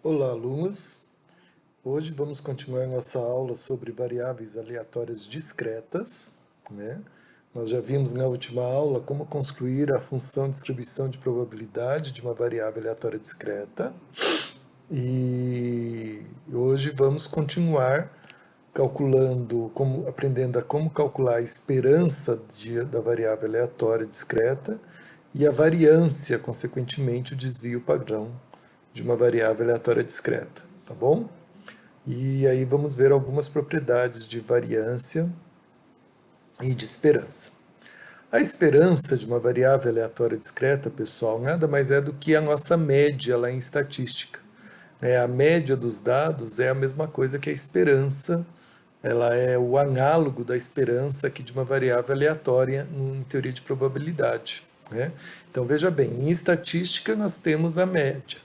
Olá, alunos! Hoje vamos continuar nossa aula sobre variáveis aleatórias discretas, né? Nós já vimos na última aula como construir a função de distribuição de probabilidade de uma variável aleatória discreta. E hoje vamos continuar aprendendo a como calcular a esperança da variável aleatória discreta e a variância, consequentemente, o desvio padrão de uma variável aleatória discreta, tá bom? E aí vamos ver algumas propriedades de variância e de esperança. A esperança de uma variável aleatória discreta, pessoal, nada mais é do que a nossa média lá em estatística. A média dos dados é a mesma coisa que a esperança, ela é o análogo da esperança aqui de uma variável aleatória em teoria de probabilidade. Né? Então veja bem, em estatística nós temos a média.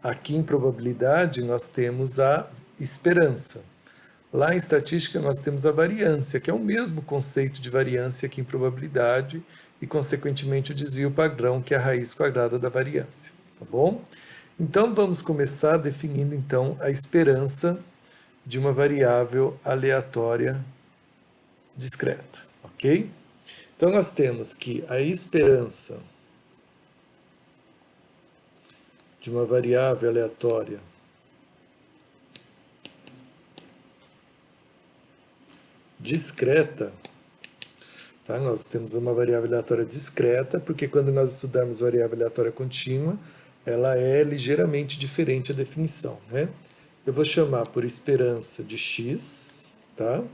Aqui em probabilidade nós temos a esperança. Lá em estatística nós temos a variância, que é o mesmo conceito de variância aqui em probabilidade e, consequentemente, o desvio padrão, que é a raiz quadrada da variância. Tá bom? Então vamos começar definindo então a esperança de uma variável aleatória discreta, ok? Então nós temos que a esperança de uma variável aleatória discreta, tá? Nós temos uma variável aleatória discreta, porque quando nós estudarmos variável aleatória contínua, ela é ligeiramente diferente a definição, né? Eu vou chamar por esperança de x, tá?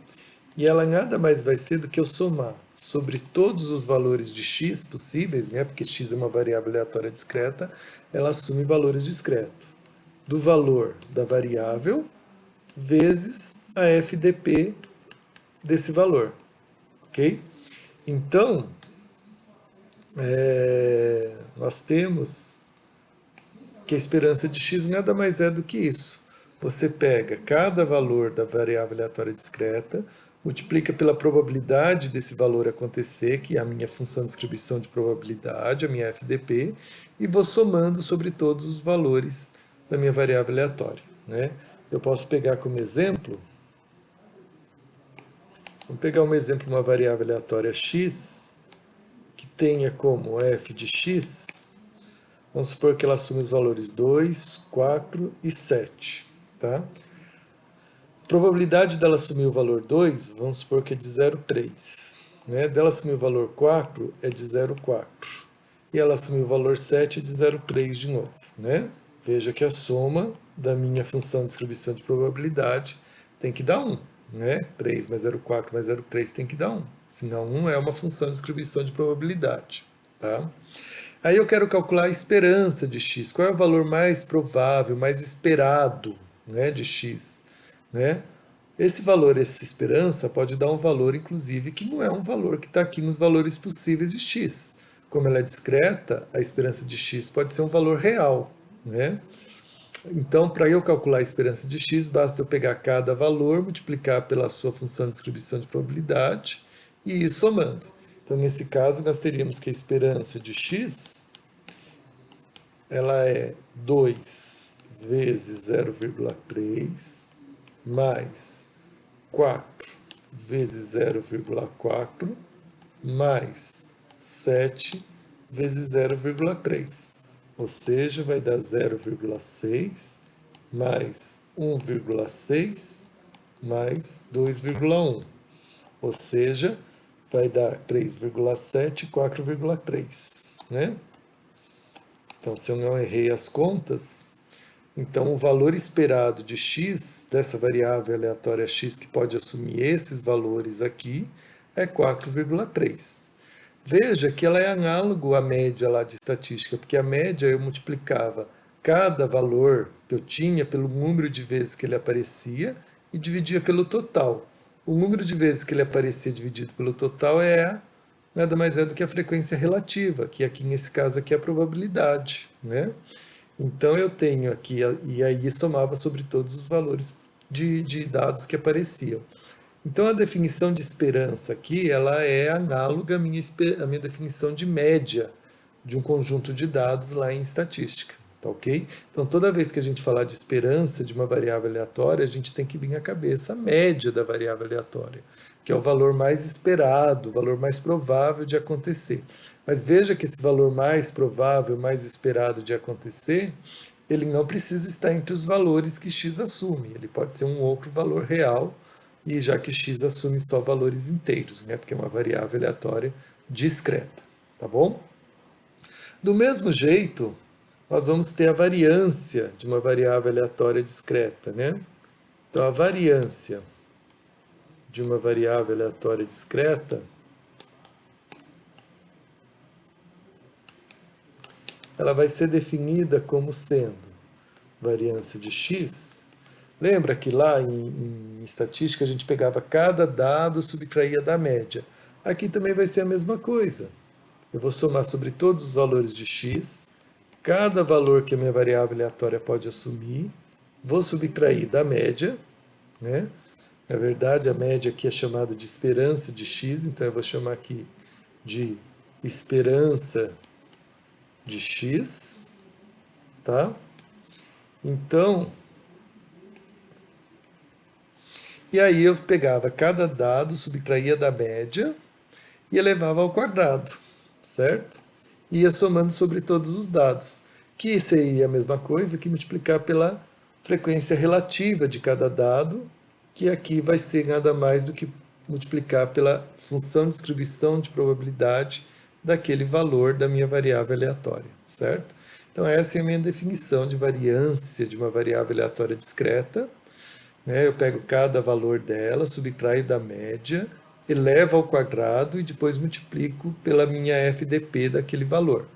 E ela nada mais vai ser do que eu somar sobre todos os valores de x possíveis, né? Porque x é uma variável aleatória discreta, ela assume valores discretos. Do valor da variável vezes a FDP desse valor, ok? Então, nós temos que a esperança de x nada mais é do que isso. Você pega cada valor da variável aleatória discreta, multiplica pela probabilidade desse valor acontecer, que é a minha função de distribuição de probabilidade, a minha FDP, e vou somando sobre todos os valores da minha variável aleatória. Né? Eu posso pegar como exemplo, vamos pegar um exemplo, uma variável aleatória x, que tenha como f de x, vamos supor que ela assume os valores 2, 4 e 7. Tá? A probabilidade dela assumir o valor 2, vamos supor que é de 0,3. Né? Dela assumir o valor 4 é de 0,4. E ela assumir o valor 7 é de 0,3 de novo. Né? Veja que a soma da minha função de distribuição de probabilidade tem que dar 1. Né? 3 mais 0,4 mais 0,3 tem que dar 1. Senão 1 é uma função de distribuição de probabilidade. Tá? Aí eu quero calcular a esperança de x. Qual é o valor mais provável, mais esperado, né, de x? Né? Esse valor, essa esperança, pode dar um valor, inclusive, que não é um valor que está aqui nos valores possíveis de x. Como ela é discreta, a esperança de x pode ser um valor real. Né? Então, para eu calcular a esperança de x, basta eu pegar cada valor, multiplicar pela sua função de distribuição de probabilidade e ir somando. Então, nesse caso, nós teríamos que a esperança de x ela é 2 vezes 0,3 mais 4 vezes 0,4 mais 7 vezes 0,3. Ou seja, vai dar 0,6 mais 1,6 mais 2,1. Ou seja, vai dar 3,7 e 4,3. Né? Então, se eu não errei as contas, então o valor esperado de x, dessa variável aleatória x, que pode assumir esses valores aqui, é 4,3. Veja que ela é análogo à média lá de estatística, porque a média eu multiplicava cada valor que eu tinha pelo número de vezes que ele aparecia e dividia pelo total. O número de vezes que ele aparecia dividido pelo total nada mais é do que a frequência relativa, que aqui nesse caso aqui é a probabilidade, né? Então eu tenho aqui, e aí somava sobre todos os valores de dados que apareciam. Então a definição de esperança aqui, ela é análoga à minha definição de média de um conjunto de dados lá em estatística, tá ok? Então, toda vez que a gente falar de esperança de uma variável aleatória, a gente tem que vir à cabeça a média da variável aleatória, que é o valor mais esperado, o valor mais provável de acontecer. Mas veja que esse valor mais provável, mais esperado de acontecer, ele não precisa estar entre os valores que x assume, ele pode ser um outro valor real, e já que x assume só valores inteiros, né, porque é uma variável aleatória discreta, tá bom? Do mesmo jeito, nós vamos ter a variância de uma variável aleatória discreta, né? Então, a variância de uma variável aleatória discreta, ela vai ser definida como sendo variância de x. Lembra que lá em estatística a gente pegava cada dado, subtraía da média. Aqui também vai ser a mesma coisa. Eu vou somar sobre todos os valores de x, cada valor que a minha variável aleatória pode assumir, vou subtrair da média, né? Na verdade, a média aqui é chamada de esperança de x, então eu vou chamar aqui de esperança de x, tá? Então, e aí eu pegava cada dado, subtraía da média e elevava ao quadrado, certo? E ia somando sobre todos os dados, que seria a mesma coisa que multiplicar pela frequência relativa de cada dado, que aqui vai ser nada mais do que multiplicar pela função de distribuição de probabilidade daquele valor da minha variável aleatória, certo? Então essa é a minha definição de variância de uma variável aleatória discreta, né? Eu pego cada valor dela, subtraio da média, elevo ao quadrado e depois multiplico pela minha FDP daquele valor.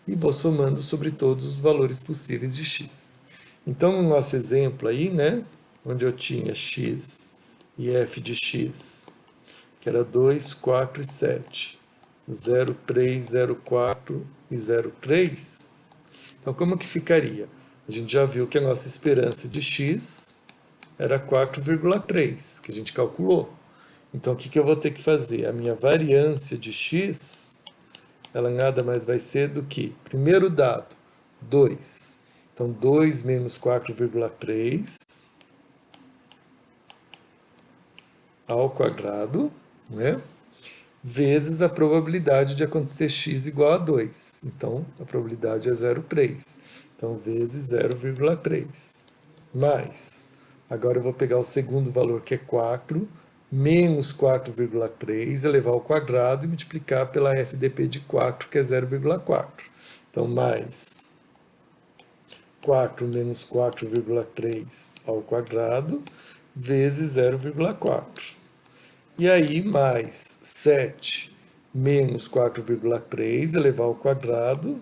E vou somando sobre todos os valores possíveis de x. Então, no nosso exemplo aí, né, onde eu tinha x e f de x, que era 2, 4 e 7, 0, 3, 0, 4 e 0, 3. Então, como que ficaria? A gente já viu que a nossa esperança de x era 4,3, que a gente calculou. Então, o que eu vou ter que fazer? A minha variância de x, ela nada mais vai ser do que, primeiro dado, 2. Então, 2 menos 4,3 ao quadrado, né? Vezes a probabilidade de acontecer x igual a 2. Então, a probabilidade é 0,3. Então, vezes 0,3. Mais, agora eu vou pegar o segundo valor, que é 4, menos 4,3, elevar ao quadrado e multiplicar pela FDP de 4, que é 0,4. Então, mais 4 menos 4,3 ao quadrado, vezes 0,4. E aí, mais 7 menos 4,3 elevar ao quadrado.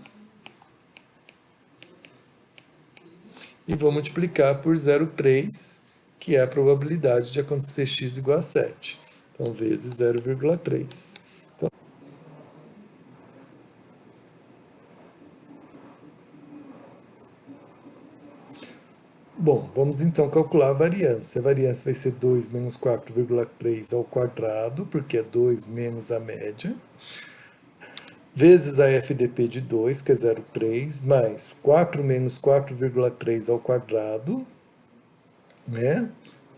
E vou multiplicar por 0,3, que é a probabilidade de acontecer x igual a 7. Então, vezes 0,3. Então, bom, vamos então calcular a variância. A variância vai ser 2 menos 4,3 ao quadrado, porque é 2 menos a média, vezes a FDP de 2, que é 0,3, mais 4 menos 4,3 ao quadrado, né?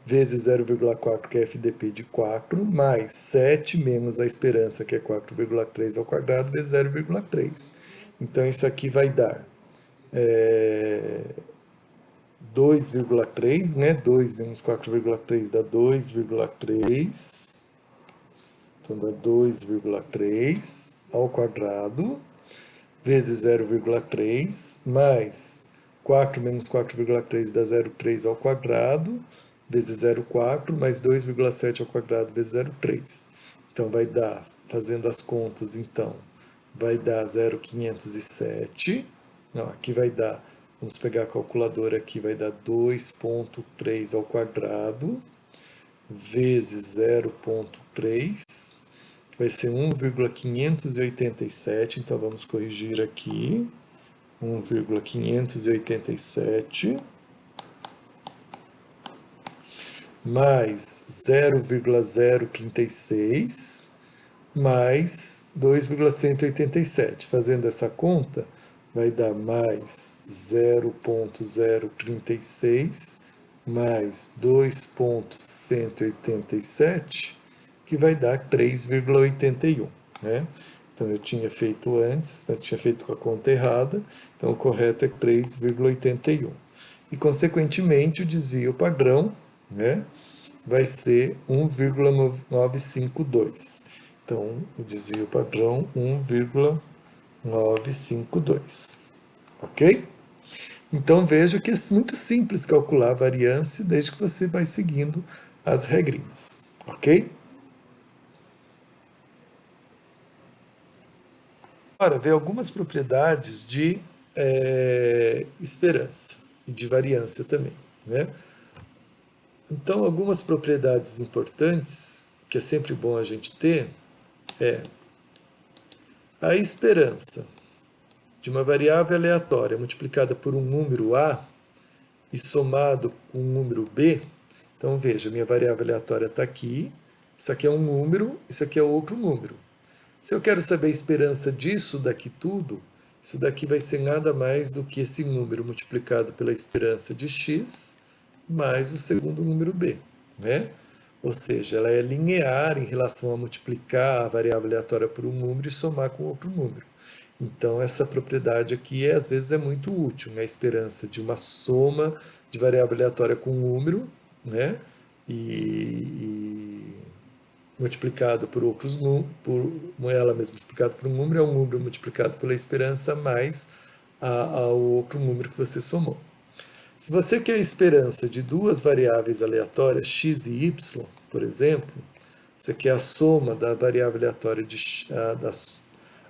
Vezes 0,4, que é FDP de 4, mais 7 menos a esperança, que é 4,3 ao quadrado, vezes 0,3. Então, isso aqui vai dar 2,3, né? 2 menos 4,3 dá 2,3. Então, dá 2,3 ao quadrado, vezes 0,3, mais 4 menos 4,3 dá 0,3 ao quadrado, vezes 0,4, mais 2,7 ao quadrado, vezes 0,3. Então, vai dar, fazendo as contas, então, vai dar 0,507. Não, aqui vai dar, vamos pegar a calculadora aqui, vai dar 2,3 ao quadrado, vezes 0,3, vai ser 1,587, então vamos corrigir aqui, 1,587, mais 0,036, mais 2,187. Fazendo essa conta, vai dar mais 0,036 mais 2,187, que vai dar 3,81, né? Então eu tinha feito antes, mas tinha feito com a conta errada, então o correto é 3,81. E consequentemente o desvio padrão, né, vai ser 1,952. Então o desvio padrão 1,952. Ok? Então veja que é muito simples calcular a variância desde que você vai seguindo as regrinhas. Ok? Agora, ver algumas propriedades de esperança e de variância também, né? Então, algumas propriedades importantes, que é sempre bom a gente ter, é a esperança de uma variável aleatória multiplicada por um número A e somado com um número B. Então, veja, minha variável aleatória está aqui, isso aqui é um número, isso aqui é outro número. Se eu quero saber a esperança disso daqui tudo, isso daqui vai ser nada mais do que esse número multiplicado pela esperança de x mais o segundo número b, né? Ou seja, ela é linear em relação a multiplicar a variável aleatória por um número e somar com outro número. Então, essa propriedade aqui, às vezes, é muito útil, né? A esperança de uma soma de variável aleatória com um número, né? E multiplicado por outros números, por ela mesma multiplicado por um número, é um número multiplicado pela esperança mais ao outro número que você somou. Se você quer a esperança de duas variáveis aleatórias, x e y, por exemplo, você quer a soma da variável aleatória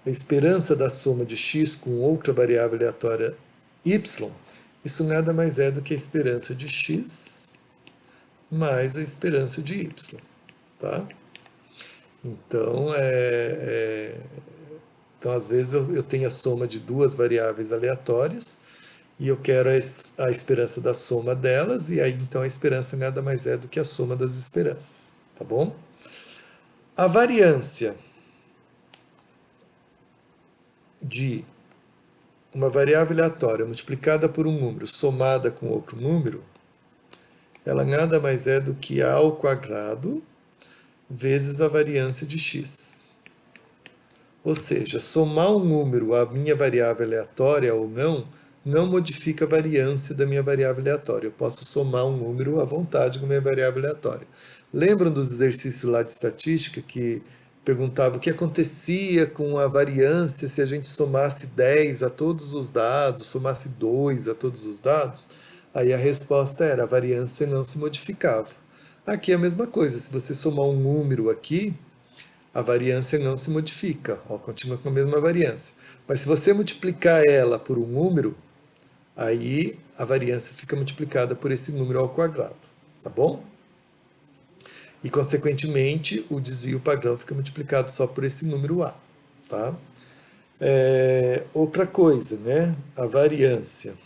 a esperança da soma de x com outra variável aleatória y, isso nada mais é do que a esperança de x mais a esperança de y, tá? Então, então às vezes eu tenho a soma de duas variáveis aleatórias e eu quero a esperança da soma delas, e aí então a esperança nada mais é do que a soma das esperanças, tá bom? A variância de uma variável aleatória multiplicada por um número somada com outro número, ela nada mais é do que a ao quadrado vezes a variância de x. Ou seja, somar um número à minha variável aleatória ou não modifica a variância da minha variável aleatória. Eu posso somar um número à vontade com a minha variável aleatória. Lembram dos exercícios lá de estatística que perguntava o que acontecia com a variância se a gente somasse 10 a todos os dados, somasse 2 a todos os dados? Aí a resposta era: a variância não se modificava. Aqui é a mesma coisa, se você somar um número aqui, a variância não se modifica, ó, continua com a mesma variância. Mas se você multiplicar ela por um número, aí a variância fica multiplicada por esse número ao quadrado, tá bom? E, consequentemente, o desvio padrão fica multiplicado só por esse número A, tá? Outra coisa, né? A variância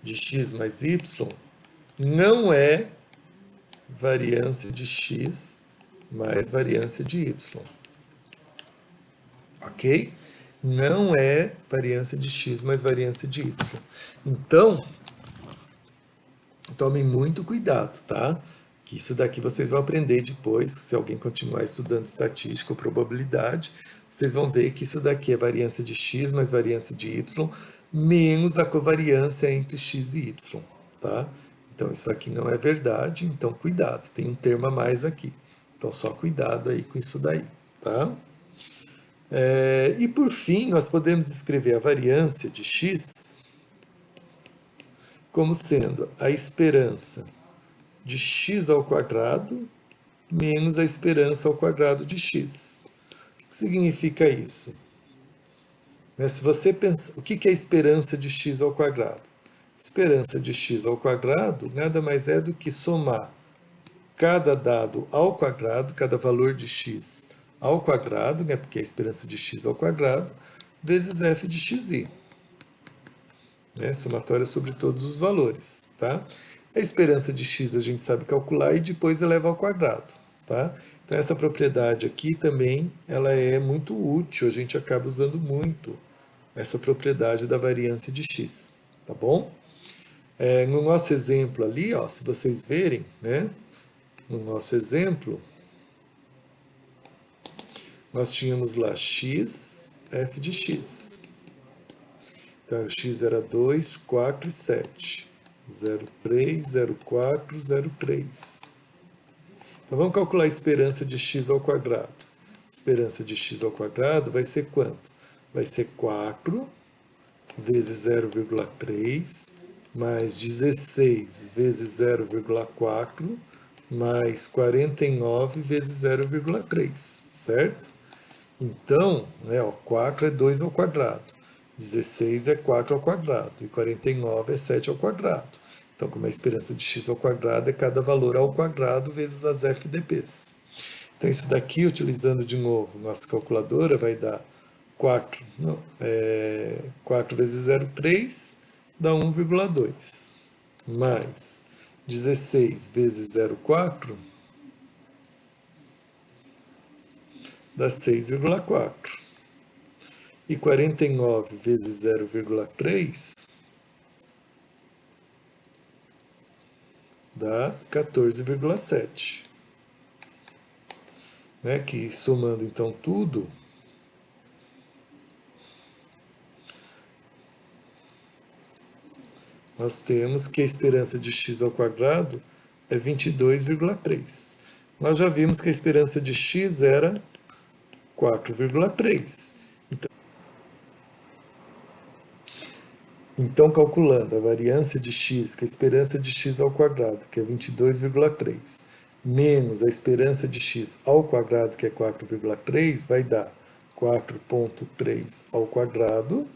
de x mais y não é variância de x mais variância de y. Ok? Não é variância de x mais variância de y. Então, tomem muito cuidado, tá? Que isso daqui vocês vão aprender depois, se alguém continuar estudando estatística ou probabilidade, vocês vão ver que isso daqui é variância de x mais variância de y, menos a covariância entre x e y, tá? Então, isso aqui não é verdade, então cuidado, tem um termo a mais aqui. Então, só cuidado aí com isso daí, tá? E por fim, nós podemos escrever a variância de x como sendo a esperança de x ao quadrado menos a esperança ao quadrado de x. O que significa isso? Se você pensa, o que é a esperança de x ao quadrado? Esperança de x ao quadrado nada mais é do que somar cada dado ao quadrado, cada valor de x ao quadrado, né, porque é a esperança de x ao quadrado, vezes f de xi. Né, somatória sobre todos os valores. Tá? A esperança de x a gente sabe calcular e depois eleva ao quadrado. Tá? Então, essa propriedade aqui também, ela é muito útil, a gente acaba usando muito essa propriedade da variância de x, tá bom? No nosso exemplo ali, ó, se vocês verem, né, no nosso exemplo, nós tínhamos lá x, f de x. Então, o x era 2, 4 e 7. 0,3, 0,4, 0,3. Então, vamos calcular a esperança de x ao quadrado. Esperança de x ao quadrado vai ser quanto? Vai ser 4 vezes 0,3 mais 16 vezes 0,4 mais 49 vezes 0,3, certo? Então, né, ó, 4 é 2 ao quadrado, 16 é 4 ao quadrado e 49 é 7 ao quadrado. Então, como a esperança de x ao quadrado é cada valor ao quadrado vezes as FDPs. Então, isso daqui, utilizando de novo nossa calculadora, vai dar 4, não, 4 vezes 0,3 dá 1,2, mais 16 vezes 0,4 dá 6,4. E 49 vezes 0,3 dá 14,7. Né? Que somando então tudo, nós temos que a esperança de x ao quadrado é 22,3. Nós já vimos que a esperança de x era 4,3. Então, calculando a variância de x, que é a esperança de x ao quadrado, que é 22,3, menos a esperança de x ao quadrado, que é 4,3, vai dar 4,3 ao quadrado,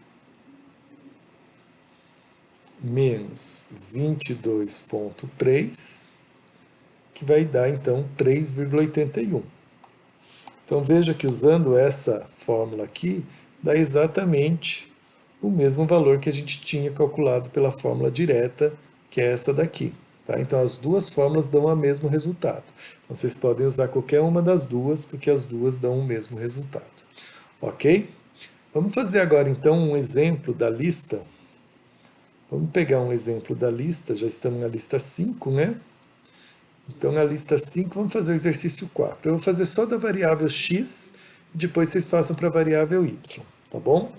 menos 22,3, que vai dar, então, 3,81. Então, veja que usando essa fórmula aqui, dá exatamente o mesmo valor que a gente tinha calculado pela fórmula direta, que é essa daqui. Tá? Então, as duas fórmulas dão o mesmo resultado. Então, vocês podem usar qualquer uma das duas, porque as duas dão o mesmo resultado. Ok? Vamos fazer agora, então, um exemplo da lista. Vamos pegar um exemplo da lista, já estamos na lista 5, né? Então, na lista 5, vamos fazer o exercício 4. Eu vou fazer só da variável x e depois vocês façam para a variável y, tá bom?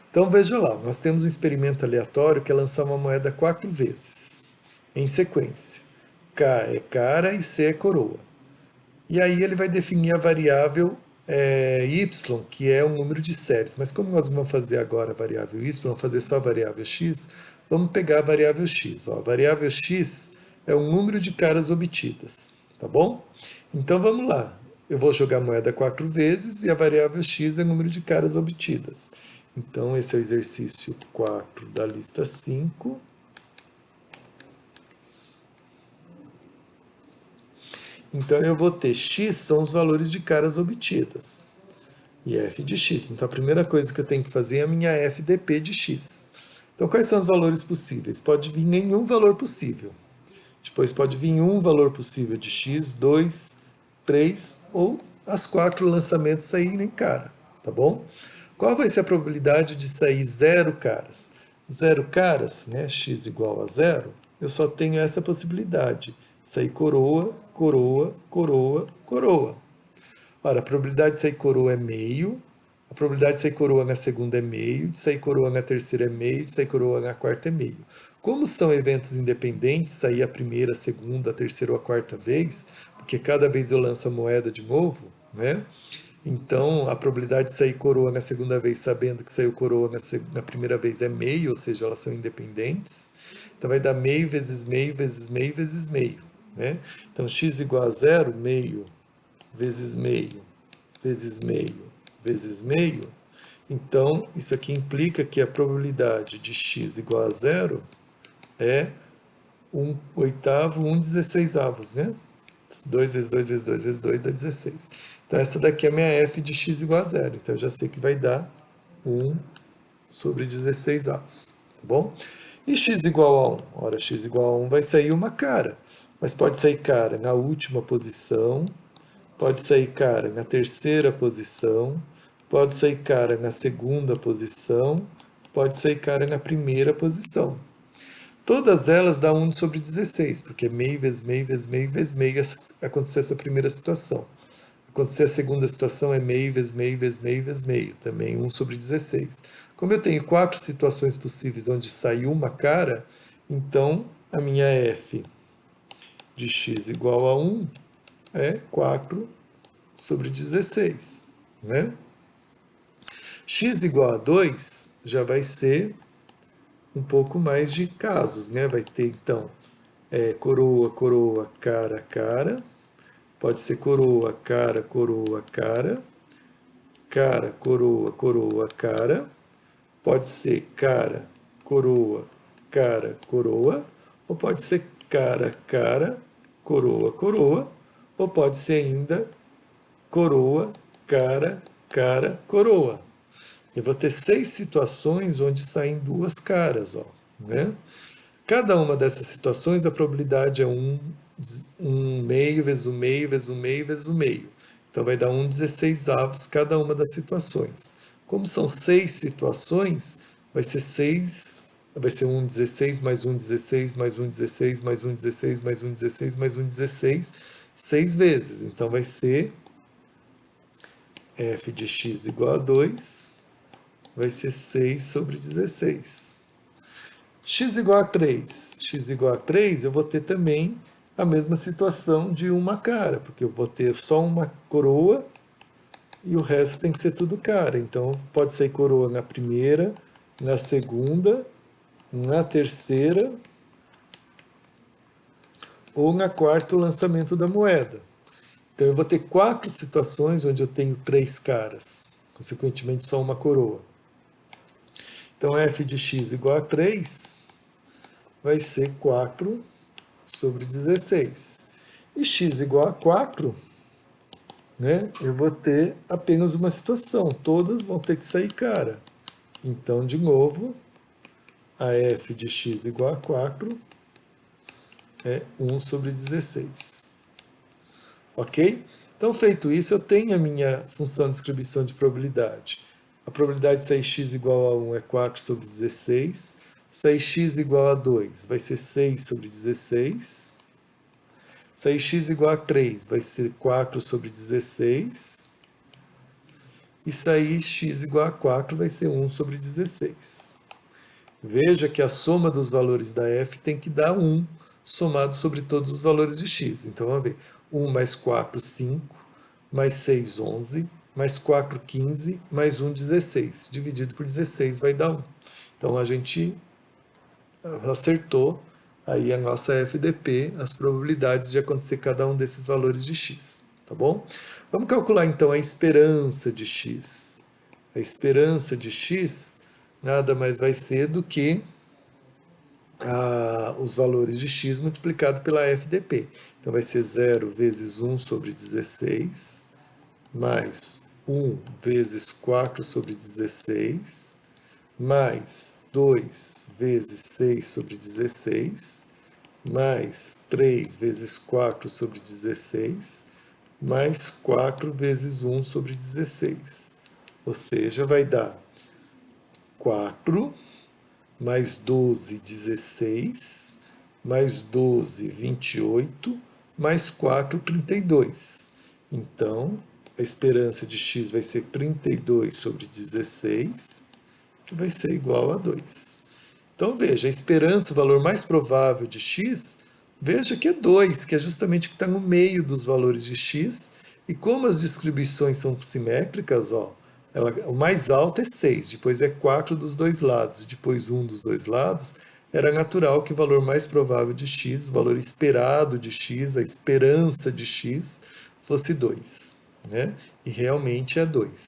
Então, veja lá, nós temos um experimento aleatório que é lançar uma moeda 4 vezes, em sequência. K é cara e C é coroa. E aí ele vai definir a variável y, que é o número de séries. Mas como nós vamos fazer agora a variável y, vamos fazer só a variável x, vamos pegar a variável x. Ó. A variável x é o número de caras obtidas, tá bom? Então vamos lá. Eu vou jogar a moeda 4 vezes e a variável x é o número de caras obtidas. Então esse é o exercício 4 da lista 5. Então eu vou ter x são os valores de caras obtidas e f de x. Então a primeira coisa que eu tenho que fazer é a minha FDP de x. Então quais são os valores possíveis? Pode vir nenhum valor possível. Depois pode vir um valor possível de x, 2, 3 ou as 4 lançamentos saírem cara, tá bom? Qual vai ser a probabilidade de sair 0 caras? 0 caras, né, x igual a 0, eu só tenho essa possibilidade. Sair coroa, coroa, coroa, coroa. Ora, a probabilidade de sair coroa é meio, a probabilidade de sair coroa na segunda é meio, de sair coroa na terceira é meio, de sair coroa na quarta é meio. Como são eventos independentes, sair a primeira, a segunda, a terceira ou a quarta vez, porque cada vez eu lanço a moeda de novo, né? Então, a probabilidade de sair coroa na segunda vez, sabendo que saiu coroa na primeira vez, é meio, ou seja, elas são independentes. Então, vai dar meio vezes meio vezes meio vezes meio. Né? Então, x igual a zero, meio vezes meio vezes meio vezes meio. Então, isso aqui implica que a probabilidade de x igual a zero é 1/8, 1/16, né? 2 vezes 2 vezes 2 vezes 2 dá 16. Então, essa daqui é a minha f de x igual a zero. Então, eu já sei que vai dar 1/16, tá bom? E x igual a 1? Ora, x igual a 1 vai sair uma cara. Mas pode sair cara na última posição, pode sair cara na terceira posição, pode sair cara na segunda posição, pode sair cara na primeira posição. Todas elas dão 1 sobre 16, porque é meio vezes meio vezes meio vezes meio acontecer essa primeira situação. Acontecer a segunda situação é meio vezes meio vezes meio vezes meio, também 1 sobre 16. Como eu tenho 4 situações possíveis onde sai uma cara, então a minha f de x igual a 1 é 4 sobre 16. Né? X igual a 2 já vai ser um pouco mais de casos, né? Vai ter, então, coroa, coroa, cara, cara. Pode ser coroa, cara, coroa, cara. Cara, coroa, coroa, cara. Pode ser cara, coroa, cara, coroa. Ou pode ser cara, cara, coroa, coroa. Ou pode ser ainda coroa, cara, cara, coroa. Eu vou ter 6 situações onde saem 2 caras, ó, né? Cada uma dessas situações, a probabilidade é 1 meio vezes 1 meio vezes 1 meio vezes 1 meio. Então vai dar 1/16 cada uma das situações. Como são 6 situações, vai ser 1/16 mais 1/16 mais 1/16 mais 1/16 mais 1/16 mais 1/16, 6 vezes. Então vai ser f de x igual a 2, vai ser 6 sobre 16. X igual a 3. X igual a 3, eu vou ter também a mesma situação de uma cara, porque eu vou ter só uma coroa e o resto tem que ser tudo cara. Então, pode ser coroa na primeira, na segunda, na terceira ou na quarta o lançamento da moeda. Então, eu vou ter 4 situações onde eu tenho 3 caras, consequentemente só uma coroa. Então, f de x igual a 3 vai ser 4 sobre 16. E x igual a 4, né, eu vou ter apenas uma situação. Todas vão ter que sair cara. Então, de novo, a f de x igual a 4 é 1 sobre 16. Ok? Então, feito isso, eu tenho a minha função de distribuição de probabilidade. A probabilidade de sair x igual a 1 é 4 sobre 16. Sair x igual a 2 vai ser 6 sobre 16. Sair x igual a 3 vai ser 4 sobre 16. E sair x igual a 4 vai ser 1 sobre 16. Veja que a soma dos valores da f tem que dar 1, somado sobre todos os valores de x. Então, vamos ver. 1 mais 4, 5, mais 6, 11, mais 4, 15, mais 1, 16. Dividido por 16 vai dar 1. Então, a gente acertou aí a nossa FDP, as probabilidades de acontecer cada um desses valores de x, tá bom? Vamos calcular então a esperança de x. A esperança de x nada mais vai ser do que os valores de x multiplicado pela FDP. Então vai ser 0 vezes 1 sobre 16, mais 1 vezes 4 sobre 16, mais 2 vezes 6 sobre 16, mais 3 vezes 4 sobre 16, mais 4 vezes 1 sobre 16. Ou seja, vai dar 4 mais 12, 16, mais 12, 28, mais 4, 32. Então, a esperança de x vai ser 32 sobre 16, que vai ser igual a 2. Então, veja, a esperança, o valor mais provável de x, veja que é 2, que é justamente o que está no meio dos valores de x, e como as distribuições são simétricas, ó, o mais alto é 6, depois é 4 dos dois lados, depois 1 dos dois lados, era natural que o valor mais provável de x, o valor esperado de x, a esperança de x, fosse 2. Né? E realmente é 2.